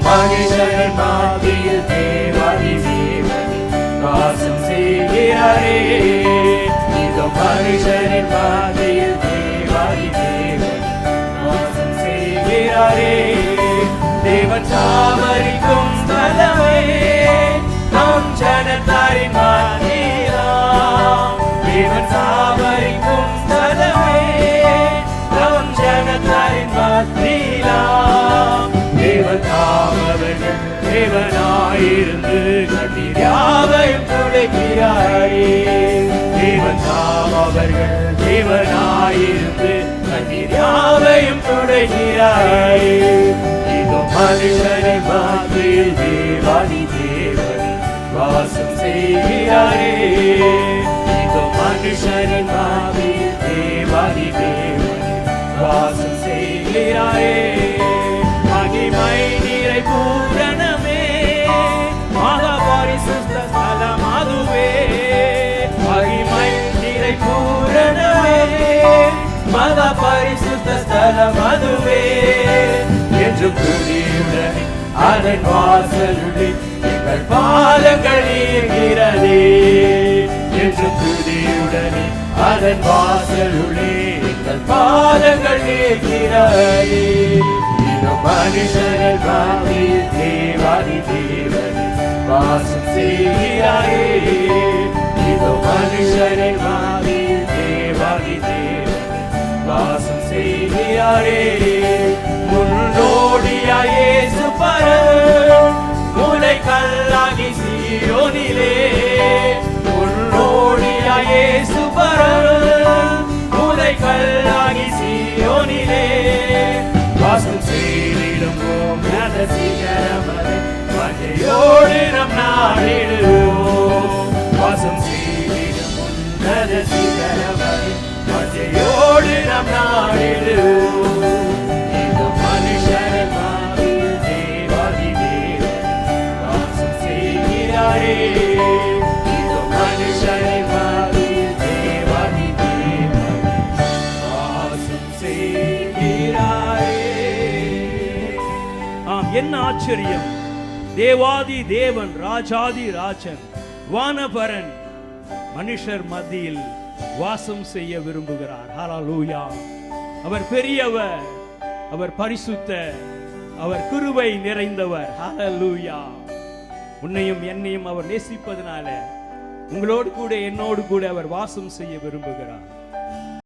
மனுஷரின் மத்தியில் தேவாதி தேவன் வாசம் செய்கிறாரே. இதோ மனுஷரின் மத்தியில் தேவாதி தேவன் வாசம் செய்கிறாரே. தேவன் சாமரிக்கும் ஸ்தலமே நம் ஜனத்தாரின் மத்தியிலாம். தேவன் சாமரிக்கும் ஸ்தலமே நம் ஜனத்தாரின் மத்தியிலாம். தேவன் தாமவர்கள் தேவனாயிருந்து கண்ணீர் யாவையும் துடைக்கிறாரே. தேவன் தாமவர்கள் தேவனாயிருந்து கண்ணீர் யாவையும் துடைக்கிறாரே. இதோ மனுஷரின் மத்தியில் தேவாதி தேவன் வாசம் செய்கிறாரே. இதோ மனுஷரின் மத்தியில் தேவாதி தேவன் வாசம் செய்கிறாரே. மகிமை நிறை பூரணமே மகா பரிசுத்த ஸ்தலம் அதுவே. மகிமை நிறை பூரணமே மகா பரிசுத்த ஸ்தலம் அதுவே. என்று துதியுடனே அதன் வாசலுள்ளே எங்கள் பாதங்கள் இருக்கிறதே. என்று துதியுடனே அதன் வாசலுள்ளே எங்கள் பாதங்கள் இருக்கிறதே. இதோ மனுஷரின் மத்தியில் தேவாதி தேவன் வாசம் செய்கிறாரே. இதோ மனுஷரின் மத்தியில் தேவாதி தேவன் வாசம் செய்கிறாரே. முன்னோடியாய் இயேசு பரன் முளைக்கல்லாகி சீயோனிலே. முன்னோடியாய் இயேசு பரன் முளைக்கல்லாகி சீயோனிலே. வாசம் செய்திடும் உன்னத சிகரமதை மழையோடு நம் நாடிடுவோம். வாசம் செய்திடும் உன்னத சிகரமதை மழையோடு நம் நாடிடுவோம். இது மனுஷரின் மத்தியில் தேவாதி தேவன் வாசம் செய்கிறாரே. இது மனுஷரின் மத்தியில் தேவாதி தேவன் வாசம் செய்கிறாரே. என்ன ஆச்சரியம்! தேவாதி தேவன் ராஜாதி ராஜன் வானபரன் மனுஷர் மத்தியில் வாசம் செய்ய விரும்புகிறார். ஹல்லேலூயா! அவர் பெரியவர், அவர் பரிசுத்தர், அவர் கிருபை நிறைந்தவர். ஹல்லேலூயா! உன்னையும் என்னையும் அவர் நேசிப்பதனால உங்களோடு கூட என்னோடு கூட அவர் வாசம் செய்ய விரும்புகிறார்.